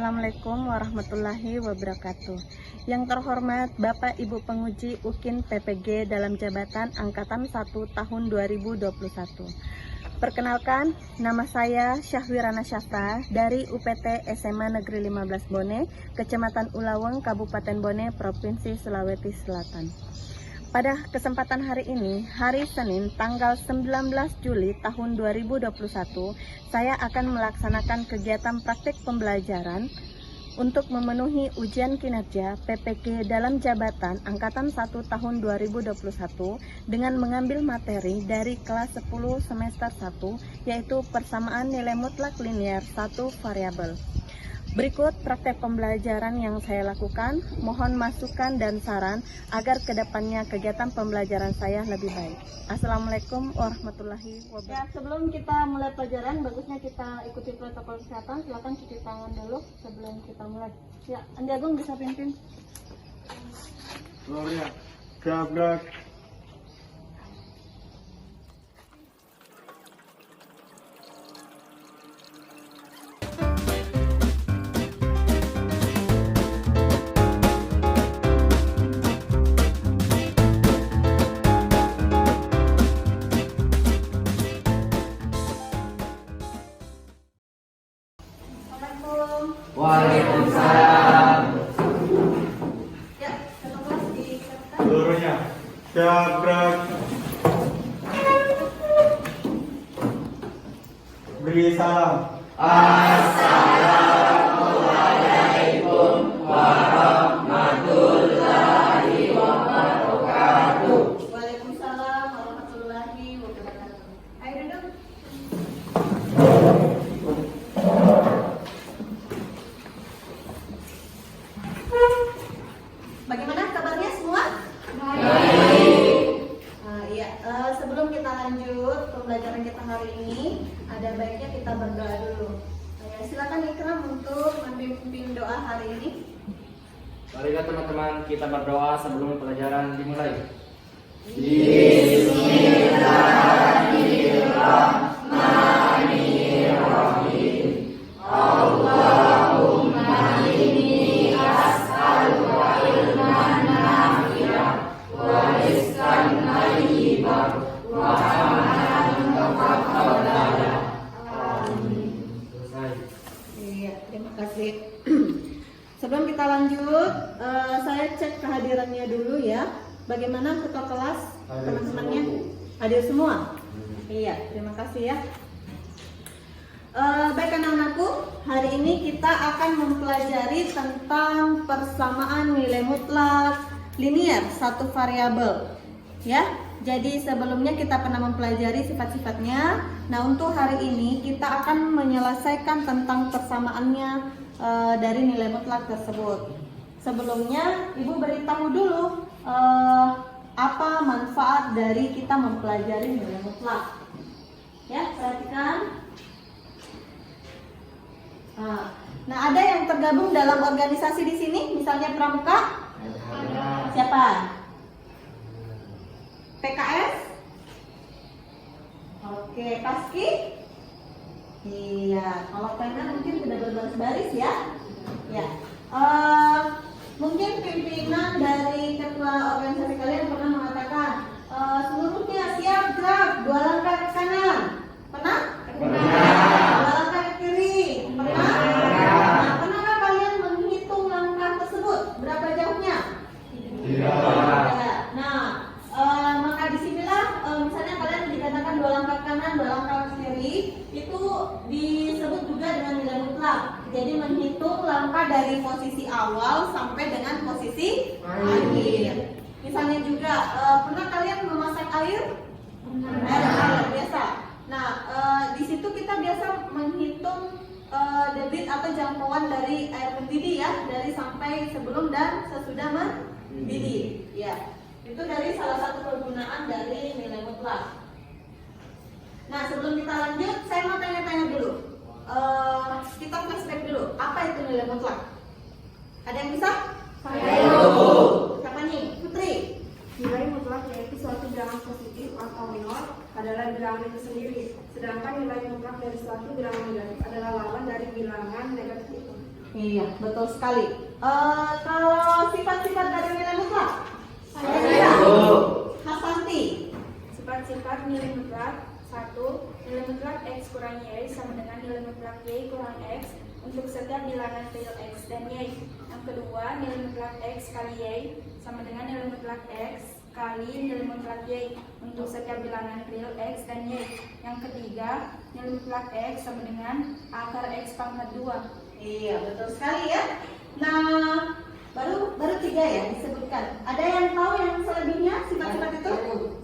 Assalamualaikum warahmatullahi wabarakatuh. Yang terhormat Bapak Ibu Penguji UKIN PPG dalam jabatan Angkatan 1 tahun 2021. Perkenalkan, nama saya Syahwirana Syafra dari UPT SMA Negeri 15 Bone, Kecamatan Ulaweng, Kabupaten Bone, Provinsi Sulawesi Selatan. Pada kesempatan hari ini, hari Senin tanggal 19 Juli tahun 2021, saya akan melaksanakan kegiatan praktik pembelajaran untuk memenuhi ujian kinerja PPG dalam jabatan Angkatan 1 tahun 2021 dengan mengambil materi dari kelas 10 semester 1, yaitu persamaan nilai mutlak linier 1 variabel. Berikut praktek pembelajaran yang saya lakukan. Mohon masukan dan saran agar kedepannya kegiatan pembelajaran saya lebih baik. Assalamualaikum warahmatullahi wabarakatuh. Ya, sebelum kita mulai pelajaran, bagusnya kita ikuti protokol kesehatan. Silakan cuci tangan dulu sebelum kita mulai. Ya, Andi Agung bisa pimpin. Gloria, gerak. Waalaikumsalam. Ya, satu kelas disiapkan. Seluruhnya gerak. Beri salam. Assalamualaikum warahmatullahi wabarakatuh. Waalaikumsalam warahmatullahi wabarakatuh. Ayo duduk. Bagaimana kabarnya semua? Baik. Sebelum kita lanjut pembelajaran kita hari ini, ada baiknya kita berdoa dulu. Silakan Ikram untuk memimpin doa hari ini. Marilah teman-teman kita berdoa sebelum pelajaran dimulai. Bismillahirrahmanirrahim. Allahumma inni as'aluka ilman nafi'an wa rizqan thayyiban wa amalan mutaqabbalan. Amin. Selesai. Iya, terima kasih. Sebelum kita lanjut, saya cek kehadirannya dulu ya. Bagaimana ketua kelas teman-temannya? Hadir semua? Iya, terima kasih ya. Baik anak-anakku, hari ini kita akan mempelajari tentang persamaan nilai mutlak linier satu variabel. Ya, jadi sebelumnya kita pernah mempelajari sifat-sifatnya. Nah, untuk hari ini kita akan menyelesaikan tentang persamaannya dari nilai mutlak tersebut. Sebelumnya, Ibu beritahu dulu apa manfaat dari kita mempelajari nilai mutlak. Ya, perhatikan. Nah, ada yang tergabung dalam organisasi di sini, misalnya Pramuka? Siapa? PKS? Oke, Paski? Iya, kalau pengen mungkin sudah berbaris-baris ya. Ya. Mungkin pimpinan dari ketua organisasi kalian pernah mengatakan seluruhnya siap gerak 2 langkah ke kanan. Pernah? Pernah. 2 langkah ke kiri. Pernah? Nah, pernahkah kalian menghitung langkah tersebut? Berapa jauhnya? Tidak. Ya. Nah, maka disinilah misalnya kalian dikatakan 2 langkah ke kanan, 2 langkah ke kiri, itu disebut juga dengan nilai mutlak. Jadi menghitung langkah dari posisi awal sampai dengan posisi akhir. Misalnya juga pernah kalian memasak air? Air biasa. Nah, di situ kita biasa menghitung debit atau jangkauan dari air mendidih ya, dari sampai sebelum dan sesudah mendidih. Ya, itu dari salah satu penggunaan dari nilai mutlak. Nah, sebelum kita lanjut, saya mau tanya-tanya dulu. Kita flashback dulu. Apa itu nilai mutlak? Ada yang bisa? Siapa nih? Putri. Nilai mutlak yaitu suatu bilangan positif atau minor adalah bilangan itu sendiri. Sedangkan nilai mutlak dari suatu bilangan negatif adalah lawan dari bilangan negatif itu. Iya, betul sekali. Kalau sifat-sifat dari nilai mutlak? Hasanti. Sifat-sifat nilai mutlak. 1. Nilai mutlak X kurang Y sama dengan nilai mutlak Y kurang X untuk setiap bilangan real X dan Y. Yang kedua, nilai mutlak X kali Y sama dengan nilai mutlak X kali nilai mutlak Y untuk setiap bilangan real X dan Y. Yang ketiga, nilai mutlak X sama dengan akar X pangkat 2. Iya, betul sekali ya. Nah, baru 3 ya disebutkan. Ada yang tahu yang selebihnya sifat-sifat itu?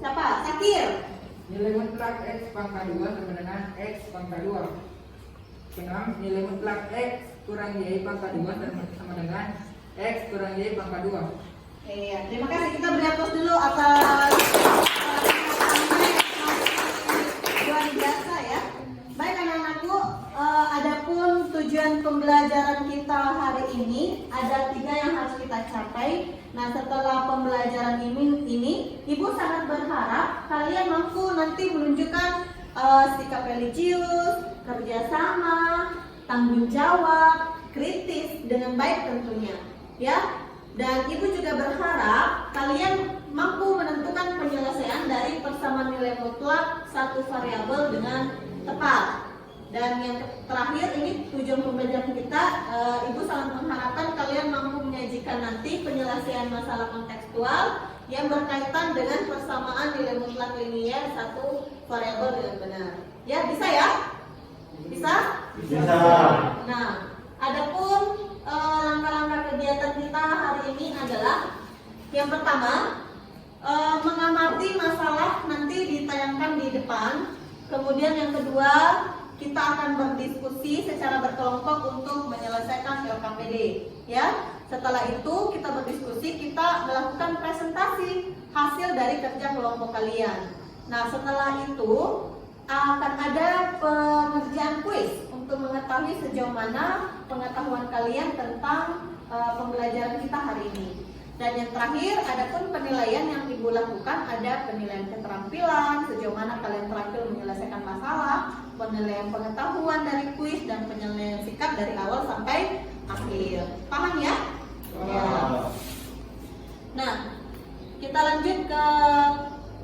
Siapa? Sakir. Nilai mutlak X pangkat 2 sama dengan X pangkat 2. 6. Nilai mutlak X kurang Y pangkat 2 sama dengan X kurang Y pangkat 2. Iya, terima kasih. Kita beri aplaus dulu atas luar biasa ya. Baik anak-anakku, adapun tujuan pembelajaran kita hari ini ada 3 yang harus kita capai. Nah, setelah pembelajaran ini Ibu sangat berharap kalian mampu nanti menunjukkan sikap religius, kerjasama, tanggung jawab, kritis dengan baik tentunya, ya. Dan Ibu juga berharap kalian mampu menentukan penyelesaian dari persamaan nilai mutlak satu variabel dengan tepat. Dan yang terakhir ini tujuan pembelajaran kita, Ibu sangat mengharapkan kalian mampu menyajikan nanti penyelesaian masalah kontekstual yang berkaitan dengan persamaan nilai mutlak linier satu variabel dengan benar. Ya, bisa ya? Bisa? Bisa. Nah, adapun langkah-langkah kegiatan kita hari ini adalah yang pertama, mengamati masalah nanti ditayangkan di depan. Kemudian yang kedua, kita akan berdiskusi secara berkelompok untuk menyelesaikan LKPD, ya. Setelah itu kita berdiskusi, kita melakukan presentasi hasil dari kerja kelompok kalian. Nah, setelah itu akan ada pengerjaan kuis untuk mengetahui sejauh mana pengetahuan kalian tentang pembelajaran kita hari ini. Dan yang terakhir, adapun penilaian yang Ibu lakukan, ada penilaian keterampilan, sejauh mana kalian terampil menyelesaikan masalah, penilaian pengetahuan dari kuis, dan penilaian sikap dari awal sampai akhir. Paham ya? Ya. Nah, kita lanjut ke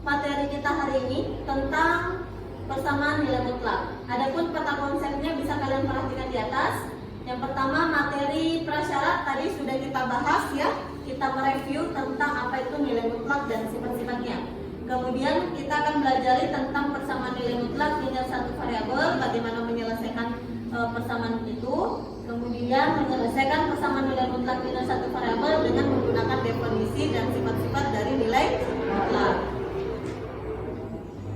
materi kita hari ini tentang persamaan nilai mutlak. Adapun peta konsepnya bisa kalian perhatikan di atas. Yang pertama, materi prasyarat tadi sudah kita bahas ya. Kita mereview tentang apa itu nilai mutlak dan sifat-sifatnya. Kemudian kita akan belajar tentang persamaan nilai mutlak dengan satu variabel, bagaimana menyelesaikan persamaan itu. Kemudian menyelesaikan persamaan nilai mutlak dengan satu variabel dengan menggunakan definisi dan sifat-sifat dari nilai mutlak.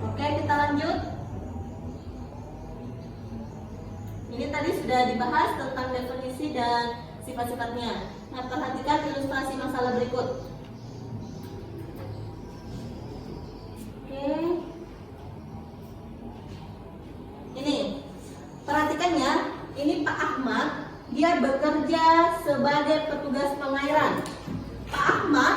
Oke, kita lanjut. Ini tadi sudah dibahas tentang definisi dan sifat-sifatnya. Nah, perhatikan ilustrasi masalah berikut. Oke. Ini, perhatikan ya. Ini Pak Ahmad, dia bekerja sebagai petugas pengairan. Pak Ahmad,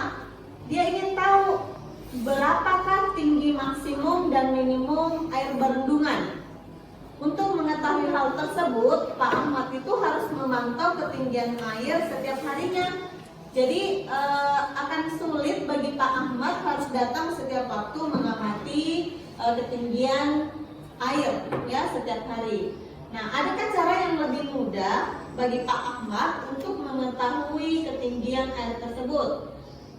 dia ingin tahu berapakah tinggi maksimum dan minimum air bendungan. Untuk mengetahui hal tersebut, Pak Ahmad itu harus memantau ketinggian air setiap harinya. Jadi akan sulit bagi Pak Ahmad harus datang setiap waktu mengamati ketinggian air ya setiap hari. Nah, adakah cara yang lebih mudah bagi Pak Ahmad untuk mengetahui ketinggian air tersebut?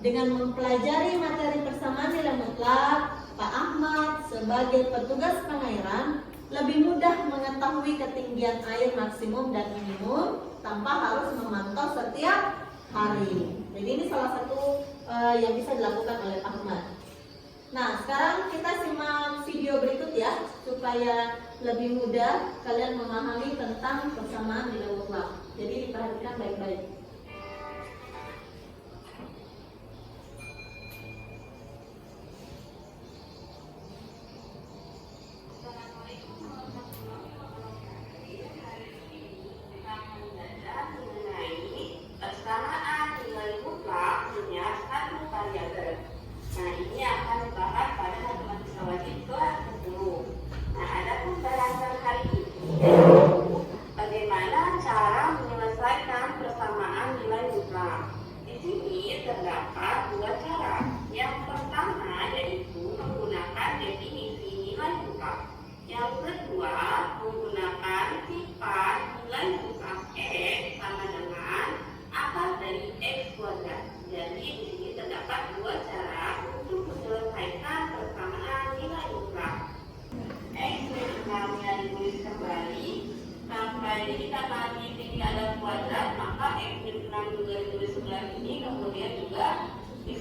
Dengan mempelajari materi persamaan nilai mutlak, Pak Ahmad sebagai petugas pengairan lebih mudah mengetahui ketinggian air maksimum dan minimum tanpa harus memantau setiap hari. Jadi ini salah satu yang bisa dilakukan oleh Pak Ahmad. Nah, sekarang kita simak video berikut ya, supaya lebih mudah kalian memahami tentang persamaan nilai mutlak. Jadi diperhatikan baik-baik. Persamaan nilai mutlak punya satu variabel. Nah, ini akan dibahas pada matematika wajib kelas 10. Nah, ada pembahasan hari ini. Bagaimana cara menyelesaikan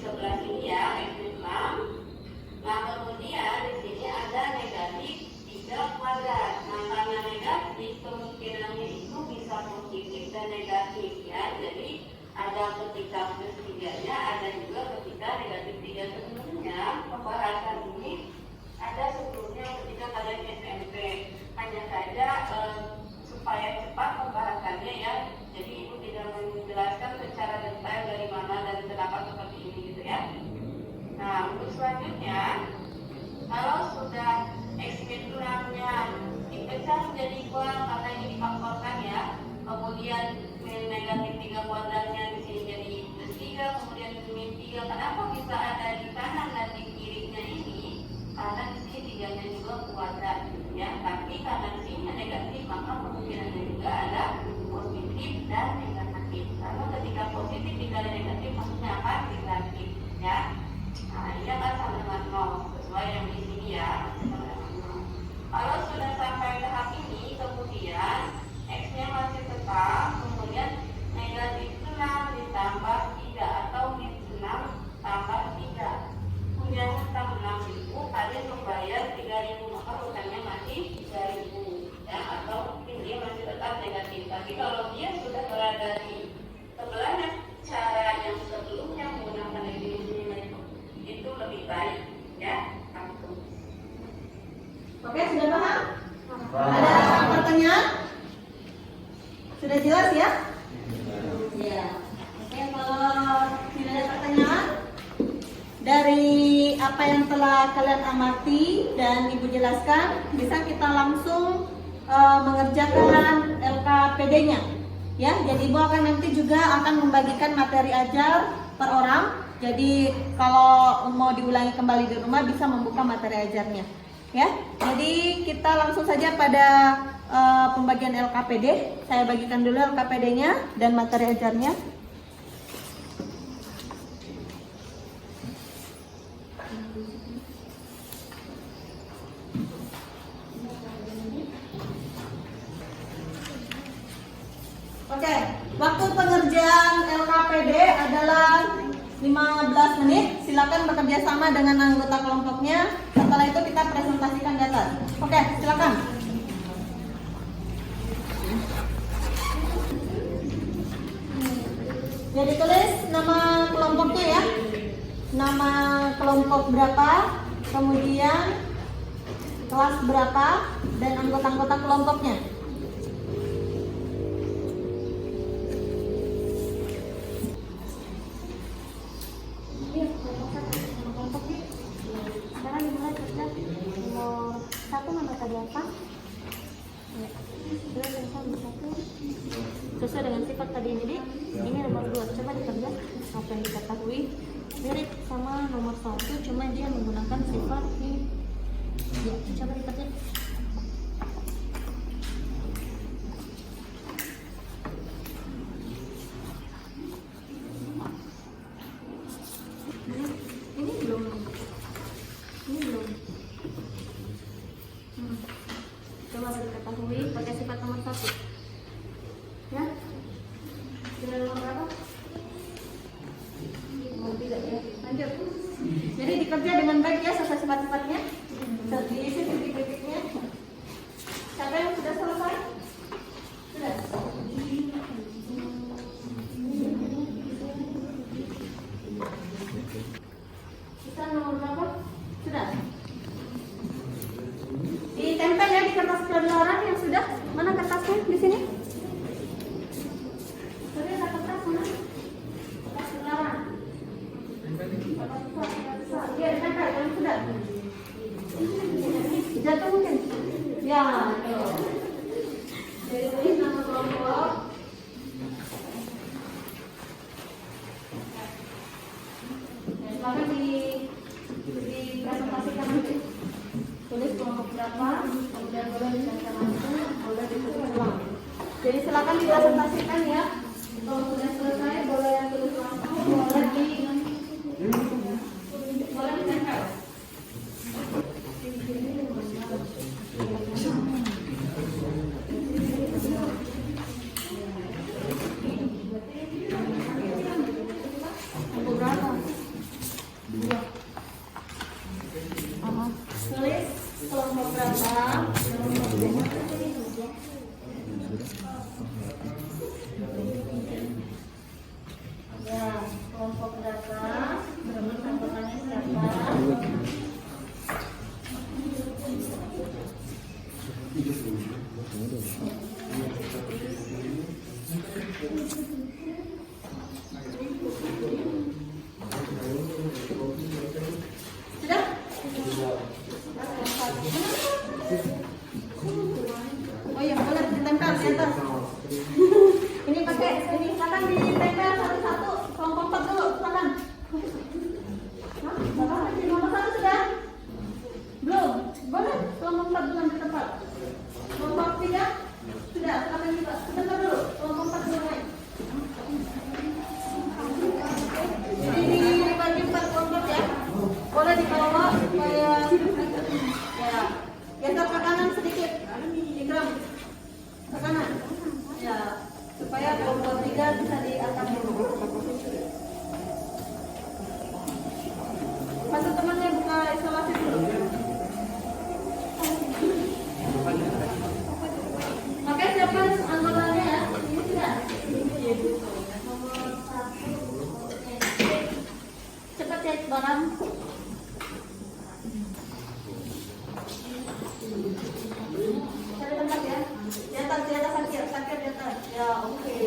sebelah sini ya, X min 6. Nah, kemudian di sini ada negatif 3 kuadrat. Nah, karena negatif, kemungkinannya itu bisa positif dan negatif ya. Jadi ada ketika plus 3-nya, ada juga ketika negatif 3. Sebenarnya pembahasan ini ada sebelumnya ketika kalian SMP. Hanya saja supaya cepat pembahasannya ya. Jadi ibu tidak menjelaskan secara detail dari mana dan kenapa seperti ini gitu ya. Nah, untuk selanjutnya, kalau sudah X min 6-nya dipecah menjadi 2 karena ini difaktorkan ya, kemudian negatif 3 kuadratnya di sini jadi plus 3, kemudian min 3. Kenapa bisa ada di kanan dan di kirinya ini? Karena di sini 3-nya juga kuadrat ya. Tapi karena di sini negatif, maka kemungkinannya juga ada positif dan negatif. Karena ketika positif dikali negatif maksudnya apa? Negatif ya. Nah, ini akan sama dengan 0 sesuai yang di sini ya. Kalau sudah sampai tahap ini, kemudian X-nya masih tetap, kemudian negatif 6 ditambah 3 atau min 6 tambah 3. Punya hutang 6.000, kalian membayar 3.000, maka hutangnya masih 3.000 ya, atau mungkin dia masih tetap negatif. Tapi kalau dia sudah berada di sebelahnya cara yang sebelumnya menggunakan definisi itu lebih baik ya. Oke, sudah paham? Ada pertanyaan? Sudah jelas ya? Iya. Oke, kalau tidak ada pertanyaan dari apa yang telah kalian amati dan ibu jelaskan, bisa kita langsung mengerjakan LKPD-nya. Ya, jadi ibu akan nanti juga akan membagikan materi ajar per orang. Jadi kalau mau diulangi kembali di rumah bisa membuka materi ajarnya. Ya, jadi kita langsung saja pada pembagian LKPD. Saya bagikan dulu LKPD-nya dan materi ajarnya. Oke, waktu pengerjaan LKPD adalah 15 menit. Silakan bekerja sama dengan anggota kelompoknya. Setelah itu kita presentasikan data. Oke, silakan. Jadi tulis nama kelompoknya ya. Nama kelompok berapa, kemudian kelas berapa, dan anggota-anggota kelompoknya. Sesuai dengan sifat tadi ini nomor 2. Coba dikerja apa yang diketahui mirip sama nomor 1, cuma dia menggunakan sifat ini. Ya, coba dikerja. Ini belum. Coba diketahui pakai sifat nomor 1. Ya, sudah nomor berapa? Nomor 3 ya. Lanjut. Jadi dikerja dengan baik ya sesuai sifat-sifatnya. Diisi titik-titiknya. Siapa yang sudah selesai? Sudah. Kita nomor berapa? Sudah. Ditempel ya di kertas pelajaran yang sudah. Mana kertasnya di sini? Jatuh mungkin? Ya. Jadi tulis nama kelompok. Silakan dipresentasikan nanti. Tulis kelompok berapa, kemudian boleh dicatat langsung, boleh ditulis ulang. Jadi silakan dipresentasikan ya. Kalau sudah selesai, boleh yang tulis langsung, boleh ditempel. berapa? Ya, kelompok berapa? Anggotannya siapa? Sudah? Oh iya, boleh ditempel di atas. Ini pakai ini silakan ditempel satu-satu. Kelompok 4 dulu, silakan. Hah? Bapak di nomor 1 sudah? Belum? Boleh kelompok 4 dulu di tempat. Kelompok 3 sudah, silakan juga. Sebentar dulu, kelompok 4 dulu naik. Jadi dibagi 4 kelompok ya. Boleh dibawa supaya ya geser ke kanan sedikit. Ikram ke kanan. Ya, supaya kelompok 3 bisa diangkat dulu. Masa temannya buka isolasi dulu. Oke, siapa anggotanya ya? Ini sudah. Nomor 1. Cepat cek barang. Cari tempat ya. Di atas sakit di atas. Ya, oke.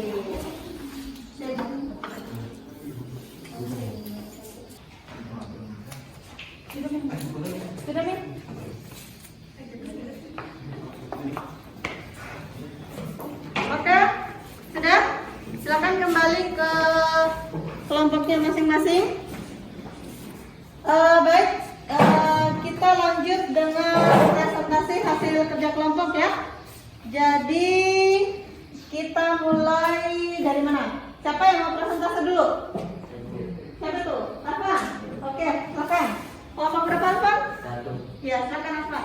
Cek. Sudah, Min? Oke, sudah. Silakan kembali ke kelompoknya masing-masing. Baik, kita lanjut dengan presentasi hasil kerja kelompok ya. Jadi kita mulai dari mana? Siapa yang mau presentasi dulu? Siapa tuh? Arfan? Oke, silakan. Kelompok berapa Arfan? 1. Ya, silakan Arfan.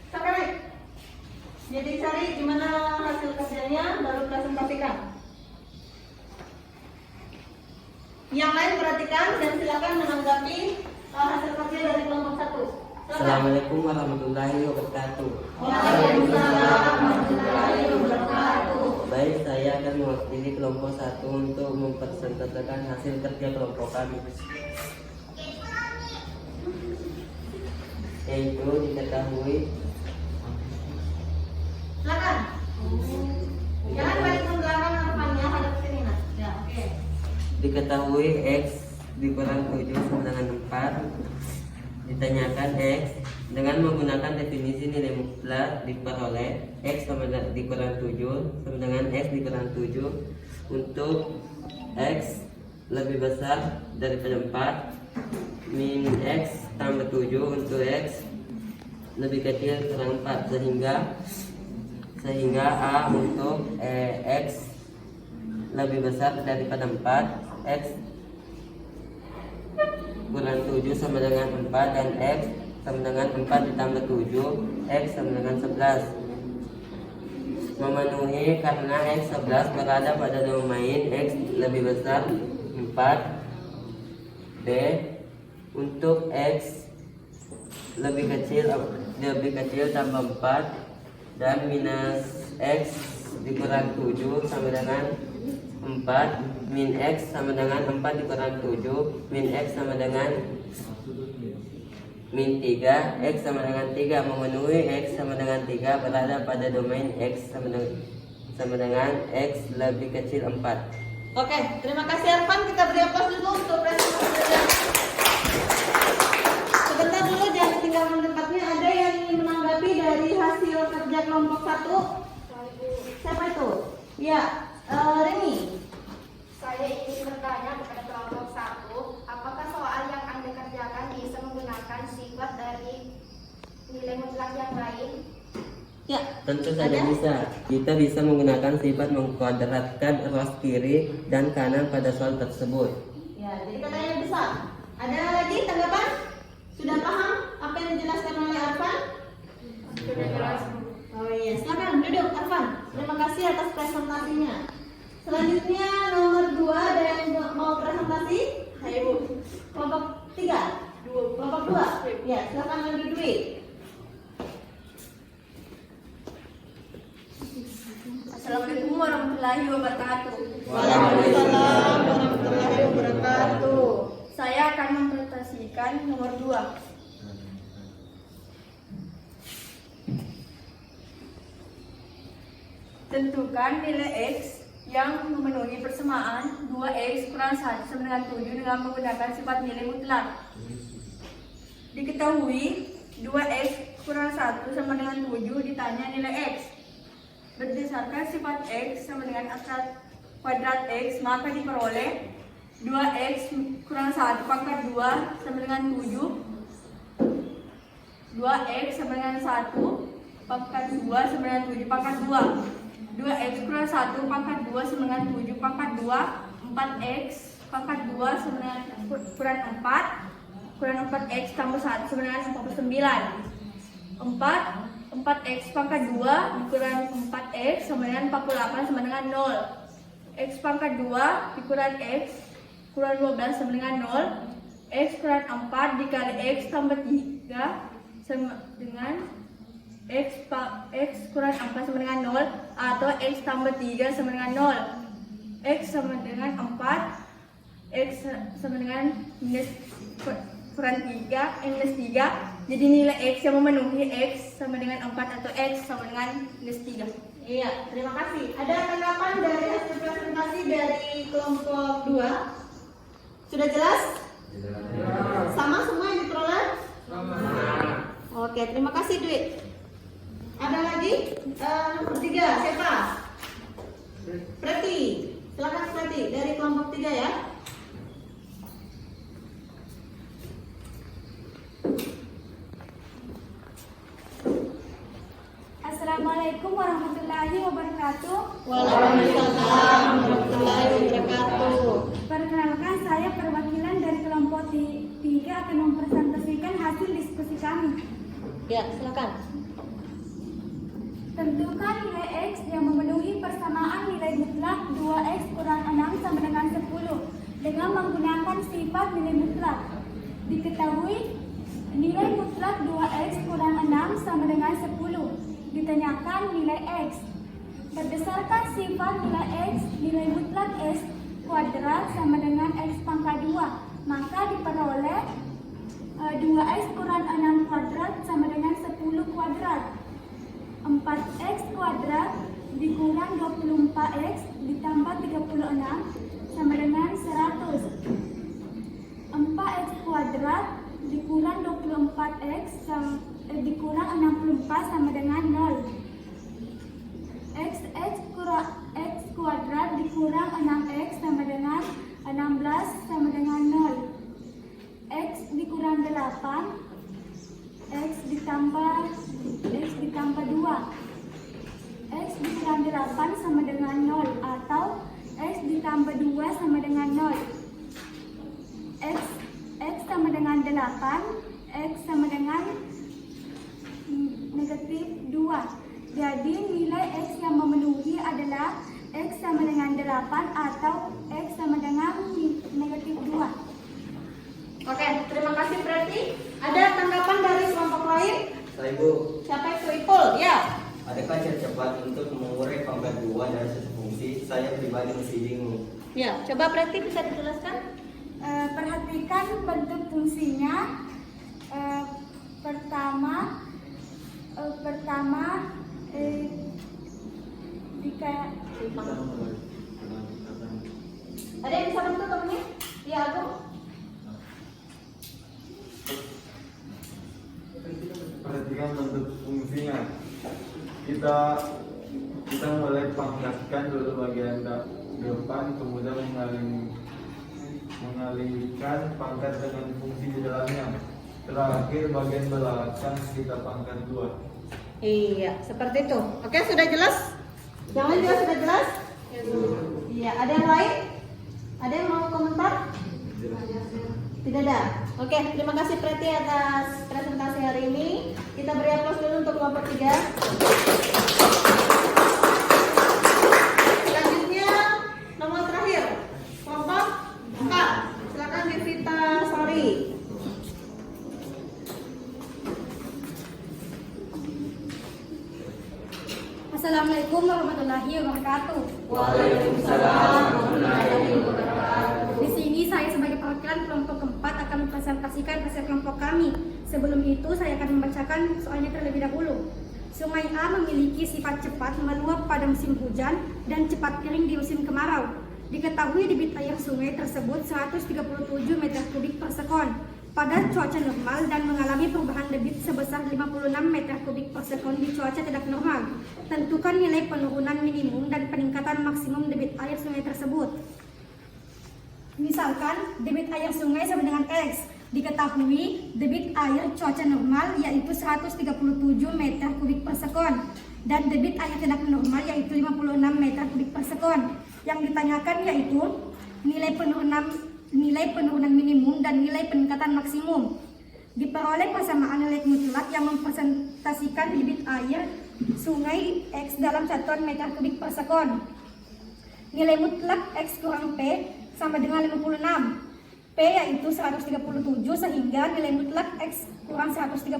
Silakan naik. Jadi cari gimana hasil kerjanya, baru presentasikan. Yang lain perhatikan dan silakan menanggapi hasil kerja dari kelompok 1. Silakan. Assalamualaikum warahmatullahi wabarakatuh. Waalaikumsalam warahmatullahi wabarakatuh. Baik, saya akan mewakili kelompok 1 untuk mempresentasikan hasil kerja kelompok kami. Yaitu diketahui. Silakan. Jangan balik ke belakang Arfannya, hadap sini Mas. Ya, oke. Diketahui X dikurang 7 sama dengan 4. Ditanyakan X dengan menggunakan definisi nilai mutlak diperoleh X sama dikurang 7 sama dengan X dikurang 7 untuk X lebih besar daripada 4 min X tambah 7 untuk X lebih kecil kurang 4 sehingga A untuk X lebih besar daripada 4 X kurang 7 sama dengan 4 dan X sama dengan 4 ditambah 7 X sama dengan 11 memenuhi karena X 11 berada pada domain X lebih besar 4 B untuk X lebih kecil tambah 4 dan minus X dikurang 7 sama dengan 4 min X sama dengan 4 dikurang 7 min X sama dengan min 3 X sama dengan 3 memenuhi X sama dengan 3 berada pada domain X sama dengan X lebih kecil 4. Oke, terima kasih Arfan. Kita beri aplaus dulu untuk presentasinya. Sebentar dulu, jangan ditinggalkan tempatnya. Ada yang ingin menanggapi dari hasil kerja kelompok 1? Siapa itu? Ya, Reni. Saya ingin bertanya kepada kelompok 1, apakah soal yang Anda kerjakan bisa menggunakan sifat dari nilai mutlak yang lain? Ya, Tentu saja ada? bisa. Kita bisa menggunakan sifat mengkuadratkan ruas kiri dan kanan pada soal tersebut. Ya, jadi katanya besar. Ada lagi tanggapan? Sudah paham apa yang dijelaskan oleh Arfan? Sudah jelas. Oh iya, silakan duduk Arfan. Terima kasih atas presentasinya. Selanjutnya nomor 2, ada yang mau presentasi? Ayo, kelompok 3. Kelompok 2. Ya, silakan lanjut dulu Dwi. Assalamualaikum warahmatullahi wabarakatuh. Waalaikumsalam warahmatullahi wabarakatuh. Saya akan mempresentasikan nomor 2. Tentukan nilai X yang memenuhi persamaan 2X kurang 1 sama dengan 7 dengan menggunakan sifat nilai mutlak. Diketahui 2X kurang 1 sama dengan 7 ditanya nilai X. Berdasarkan sifat X sama dengan akar kuadrat X, maka diperoleh 2X kurang 1 pangkat 2 sama dengan 7. 2X sama dengan 1 pangkat 2 sama dengan 7 pangkat 2. 2X kurang 1 pangkat 2 sama dengan 7 pangkat 2. 4X pangkat 2 sama dengan kurang 4. Kurang 4X tambah 1 sama dengan 49. 4X pangkat 2 dikurang 4X sama dengan 48 sama dengan 0. X pangkat 2 dikurang X kurang 12 sama dengan 0. X kurang 4 dikali X tambah 3 sama dengan X kurang 4 sama dengan 0 atau X tambah 3 sama dengan 0. X sama dengan 4, X sama dengan minus kurang 3, minus 3. Jadi nilai X yang memenuhi X sama dengan 4 atau X sama dengan minus 3. Iya, terima kasih. Ada tanggapan dari hasil presentasi dari kelompok 2? Sudah jelas? Sama semua yang diperoleh? Oke, terima kasih Dwi. Ada lagi? Nomor 3, siapa? Preti. Silakan Preti dari kelompok 3 ya. Assalamualaikum warahmatullahi wabarakatuh. Waalaikumsalam warahmatullahi wabarakatuh. Perkenalkan, saya perwakilan dari kelompok 3 akan mempresentasikan hasil diskusi kami. Ya, silakan. Tentukan nilai X yang memenuhi persamaan nilai mutlak 2X kurang 6 sama dengan 10 dengan menggunakan sifat nilai mutlak. Diketahui nilai mutlak 2X kurang 6 sama dengan 10. Ditanyakan nilai X. Berdasarkan sifat nilai X, nilai mutlak X kuadrat sama dengan X pangkat 2. Maka diperoleh 2X kurang 6 kuadrat sama dengan 10 kuadrat. 4X kuadrat dikurang 24X ditambah 36 sama dengan 100. 4X kuadrat dikurang 24X dikurang 64 sama dengan 0. X kuadrat dikurang 6X sama dengan 16 sama dengan 0. X dikurang 8 X ditambah 2. X dikurang 8 sama dengan 0 atau X ditambah 2 sama dengan 0. X sama dengan 8, X sama dengan negatif 2. Jadi nilai X yang memenuhi adalah X sama dengan 8 atau X sama dengan negatif 2. Oke, terima kasih Preti. Ada tanggapan dari kelompok lain? Saya Ibu, Siapa itu Ipul? Ya. adakah cara cepat untuk mengurai pangkat 2 dari satu fungsi? Saya pribadi masih bingung. Ya, coba Preti bisa dijelaskan? Perhatikan bentuk fungsinya. Pertama jika Ada yang bisa bantu temennya? Ya, Agung. Perhatikan bentuk fungsinya. Kita mulai pangkatkan dulu bagian depan, kemudian mengalihkan pangkat dengan fungsi di dalamnya. Terakhir bagian belakang kita pangkat 2. Iya, seperti itu. Oke, sudah jelas? Yang lain juga sudah jelas? Iya, ada yang lain? Ada yang mau komentar? Tidak ada. Oke, terima kasih Preti atas presentasi hari ini. Kita beri aplaus dulu untuk kelompok 3. Selanjutnya nomor terakhir, kelompok 4. Silakan Devita Sari. Assalamualaikum warahmatullahi wabarakatuh. Waalaikumsalam warahmatullahi wabarakatuh. Di sini saya sebagai perwakilan kelompok keempat akan mempresentasikan hasil kelompok kami. Sebelum itu saya akan membacakan soalnya terlebih dahulu. Sungai A memiliki sifat cepat meluap pada musim hujan dan cepat kering di musim kemarau. Diketahui debit air sungai tersebut 137 meter kubik per sekon pada cuaca normal dan mengalami perubahan debit sebesar 56 meter kubik per sekon di cuaca tidak normal. Tentukan nilai penurunan minimum dan peningkatan maksimum debit air sungai tersebut. Misalkan debit air sungai sama dengan X. Diketahui debit air cuaca normal yaitu 137 meter kubik per sekon dan debit air tidak normal yaitu 56 meter kubik per sekon. Yang ditanyakan yaitu nilai penurunan minimum dan nilai peningkatan maksimum. Diperoleh persamaan nilai mutlak yang mempresentasikan debit air sungai X dalam satuan meter kubik per sekon. Nilai mutlak X kurang P sama dengan 56. P yaitu 137 sehingga nilai mutlak X kurang 137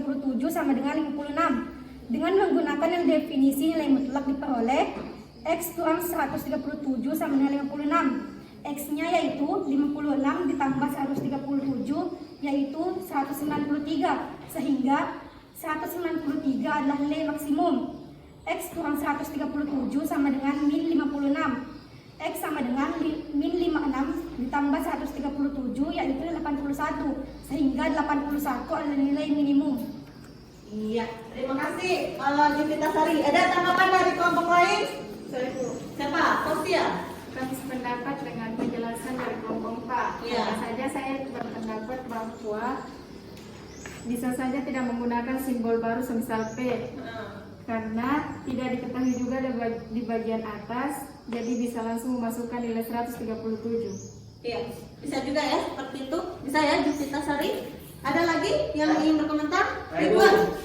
sama dengan 56. Dengan menggunakan yang definisi nilai mutlak diperoleh X kurang 137 sama dengan 56. X-nya yaitu 56 ditambah 137 yaitu 193 sehingga 193 adalah nilai maksimum. X kurang 137 sama dengan min 56. X sama dengan min 56 ditambah 137 yaitu 81 sehingga 81 adalah nilai minimum. Iya, terima kasih. Kalau Jupita Sari, ada tanggapan dari kelompok lain? Siapa? Sofia? Kami sependapat dengan penjelasan dari kelompok 4. Iya. Hanya saja saya berpendapat bahwa bisa saja tidak menggunakan simbol baru semisal P. Karena tidak diketahui juga di bagian atas, jadi bisa langsung memasukkan nilai 137. Iya, bisa juga ya, seperti itu. Bisa ya, Jupita Sari. Ada lagi yang ingin berkomentar? Ridwan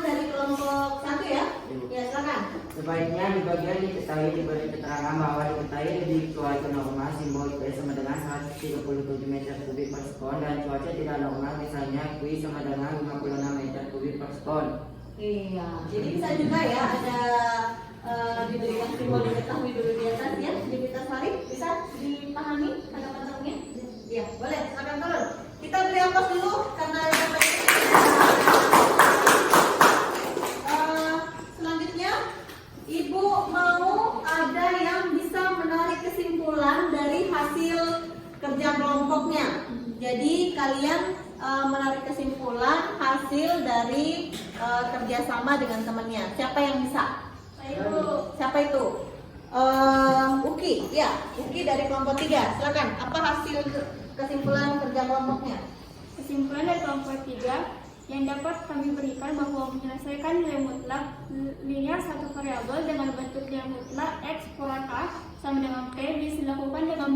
dari kelompok 1 ya? Ya, silakan. Sebaiknya di bagian diketahui diberi keterangan bahwa diketahui di cuaca normal simbol P sama dengan 137 meter kubik per sekon dan cuaca tidak normal misalnya Q sama dengan 56 meter kubik per sekon. Iya, jadi bisa juga ya ada diberikan simbol diketahui dulu di atas ya. Jupita Sari, bisa dipahami tanggapan-tanggapannya? Iya, boleh. Silakan turun. Kita beri ongkos dulu karena selanjutnya Ibu mau ada yang bisa menarik kesimpulan dari hasil kerja kelompoknya. Jadi kalian menarik kesimpulan hasil dari kerjasama dengan temannya. Siapa yang bisa? Siapa itu? Uki, ya. Uki dari kelompok 3. Silakan. Apa hasil kesimpulan kerja kelompoknya? Kesimpulan dari kelompok 3 yang dapat kami berikan bahwa menyelesaikan nilai mutlak linear satu variabel dengan bentuk nilai mutlak X kurang A sama dengan P bisa dilakukan dengan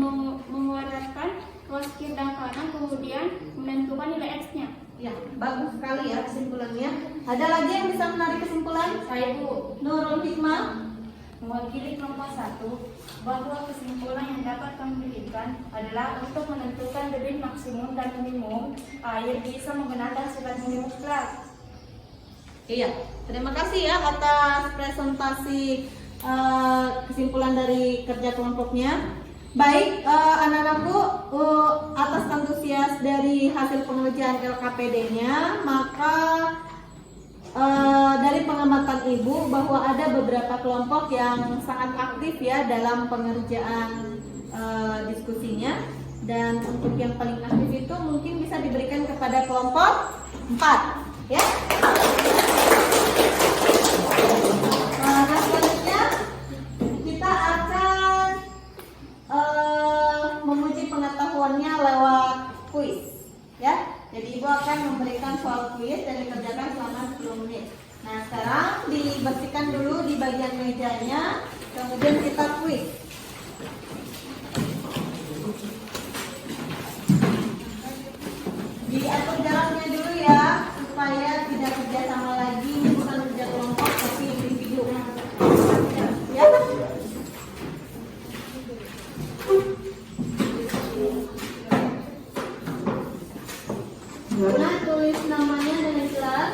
mengeluarkan ruas kiri dan kanan kemudian menentukan nilai X-nya. Ya, bagus sekali ya kesimpulannya. Ada lagi yang bisa menarik kesimpulan? Saya Bu, Nurul Hikmah. mewakili kelompok 1 bahwa kesimpulan yang dapat kami berikan adalah untuk menentukan debit maksimum dan minimum air bisa menggunakan sifat nilai mutlak. Iya, terima kasih ya atas presentasi kesimpulan dari kerja kelompoknya. Baik, anak-anakku, atas antusias dari hasil pengerjaan LKPD-nya, maka dari pengamatan Ibu bahwa ada beberapa kelompok yang sangat aktif ya dalam pengerjaan diskusinya, dan untuk yang paling aktif itu mungkin bisa diberikan kepada kelompok 4 ya. Nah, selanjutnya kita akan menguji pengetahuannya lewat kuis ya. Jadi Ibu akan memberikan soal kuis dan dikerjakan selama 10 menit. Nah, sekarang dibersihkan dulu di bagian mejanya, kemudian kita kuis. Diatur jaraknya dulu ya, supaya tidak kerja sama lagi. Ini bukan kerja kelompok, tapi individu. Ya. Nah, tulis namanya dengan jelas.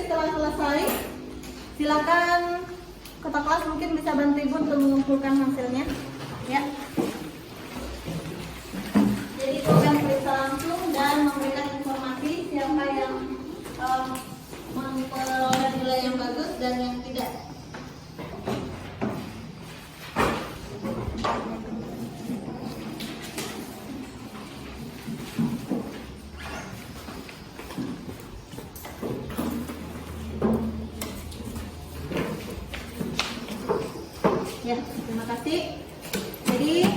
kuis telah selesai. Silakan ketua kelas mungkin bisa bantu Ibu untuk mengumpulkan hasilnya. Ya. Jadi Ibu akan periksa langsung dan memberikan informasi siapa yang memperoleh nilai yang bagus dan yang tidak. Ya, terima kasih. Jadi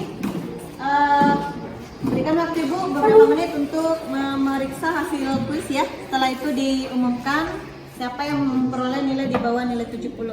berikan waktu Ibu beberapa menit untuk memeriksa hasil kuis ya. Setelah itu diumumkan siapa yang memperoleh nilai di bawah nilai 70.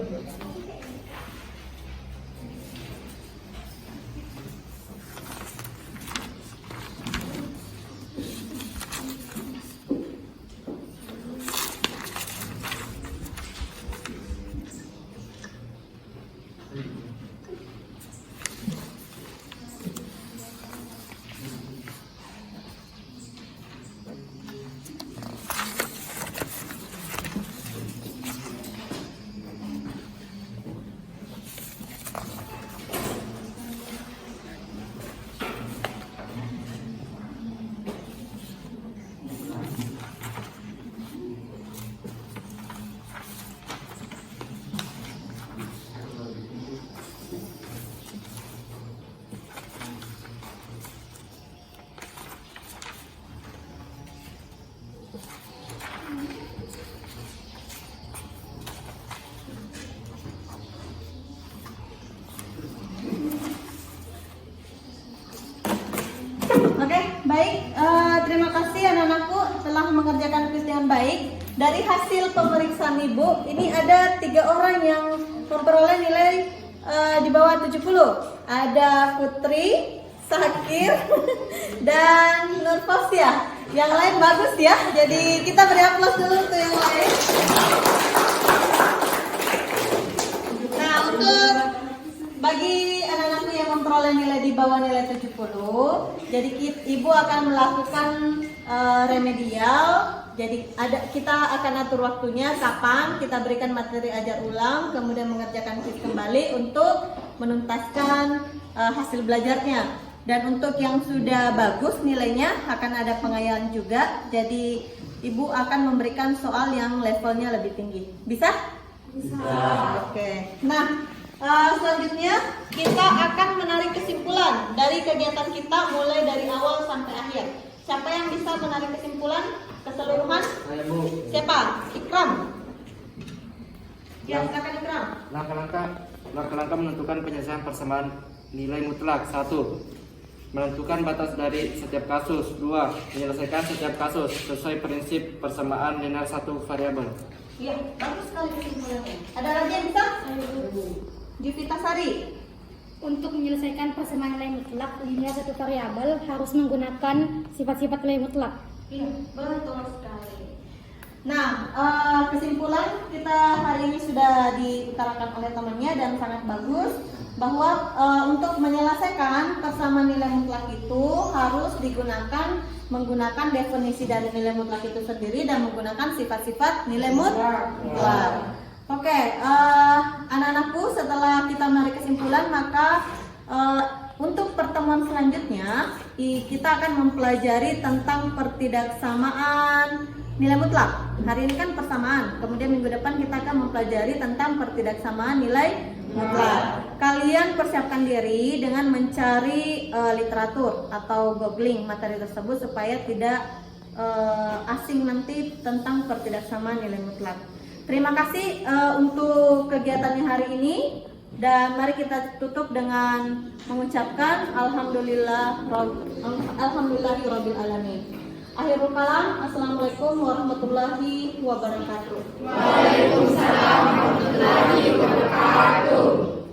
Oke, baik. Terima kasih anak-anakku telah mengerjakan kuis dengan baik. Dari hasil pemeriksaan Ibu, ini ada 3 orang yang memperoleh nilai di bawah 70. Ada Putri, Sakir, dan Nurfosya. Yang lain bagus ya. Jadi kita beri aplaus dulu untuk yang lain. Nah, untuk bagi anak-anakku yang memperoleh nilai di bawah nilai 70, jadi Ibu akan melakukan remedial. Jadi kita akan atur waktunya kapan kita berikan materi ajar ulang, kemudian mengerjakan kuis kembali untuk menuntaskan hasil belajarnya. Dan untuk yang sudah bagus nilainya akan ada pengayaan juga. Jadi Ibu akan memberikan soal yang levelnya lebih tinggi. Bisa? Bisa. Oke. Nah, selanjutnya kita akan menarik kesimpulan dari kegiatan kita mulai dari awal sampai akhir. Siapa yang bisa menarik kesimpulan keseluruhan? Siapa? Ikram. Ya, silakan Ikram. Langkah-langkah menentukan penyelesaian persamaan nilai mutlak. 1. Menentukan batas dari setiap kasus. 2. Menyelesaikan setiap kasus sesuai prinsip persamaan linear satu variabel. Iya, bagus sekali kesimpulannya. Ada lagi yang bisa? Jupita Sari. Untuk menyelesaikan persamaan nilai mutlak linear satu variabel harus menggunakan sifat-sifat nilai mutlak. Iya, betul sekali. Nah, kesimpulan kita hari ini sudah diutarakan oleh temannya dan sangat bagus bahwa untuk menyelesaikan persamaan nilai mutlak itu harus menggunakan definisi dari nilai mutlak itu sendiri dan menggunakan sifat-sifat nilai mutlak. Oke, anak-anakku, setelah kita menarik kesimpulan, maka untuk pertemuan selanjutnya kita akan mempelajari tentang pertidaksamaan nilai mutlak. Hari ini kan persamaan, kemudian minggu depan kita akan mempelajari tentang pertidaksamaan nilai mutlak. Kalian persiapkan diri dengan mencari literatur atau googling materi tersebut supaya tidak asing nanti tentang pertidaksamaan nilai mutlak. Terima kasih untuk kegiatannya hari ini, dan mari kita tutup dengan mengucapkan alhamdulillahirabbil alamin. Akhirul kalam, assalamualaikum warahmatullahi wabarakatuh. Waalaikumsalam warahmatullahi wabarakatuh.